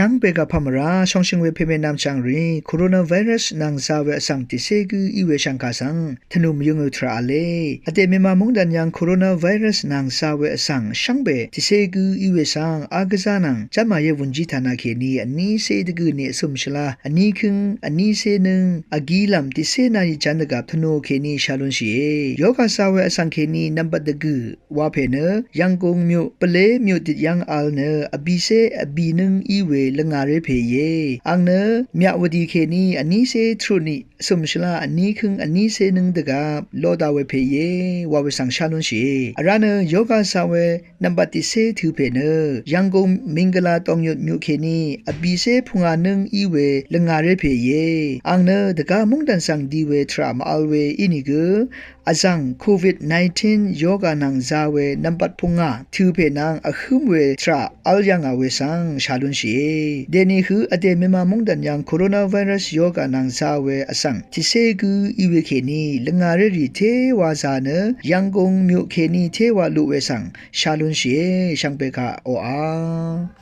ช่างเปกะพามราช่องชิงเวเพเมนามจังรีโคโรนาไวรัสนางซาเวอสังติเซกุอีเวชังกาสังธนุมยุงอุทราเลอเตเมมามงดันยังโคโรนาไวรัสนางซาเวอสังช่างเบติเซกุอีเวสังอากซานังจามาเยวุนจิธานาเคนีอันนี้เซตกุเนสุมชลาอันนี้คึงอันนี้เซนึงอากีลัมติเซนายิจันดกับธนูเคนีชาลุนชีโยกาซาเวอสังเคนีนับบัดกุวาเพเนยังกงมิวเปเลมิวติยังอัลเนอบีเซอบีนึงอีเวลงาเรเพเยอังเนမြဝတီခေနီအနီးစေထရုနီဆုမရှလာအနီးခင်းအနီးစေနင်းတကလောဒဝေဖေယေဝဝဆောင်ရှာလွန်ရှိအရနယောဂဆာဝေနံပါတ်စေထူဖေနရန်ကုန်မင်္ဂလာတောင်ညမြုခေနီအပီစေဖုန်ငါနင်းဤဝေလငါရဲဖေယေအင်နတကမုန်တန်ဆောင်ဒီဝေထရာမအလဝေအီနီကအဇန်ကိုဗစ်-19 ယောဂနန်ဇာဝေနံပါတ်ဖုန်ငါထူဖေနန်အခုမဝေထရာအလယငါဝေဆောင်ရှာလွန်ရှိဒေနီခုအတေမမမုန်တန်ယန်ကိုရိုနာไวรัสယောဂနန်ဇာဝေအဆန်တိစေကူဤဝေခေနီလငါရရီသေးဝါဇာနရန်ကုန်မြို့ခေနီသေးဝလူဝေဆန်ရှာလွန်ရှိရှံပေကအိုအာ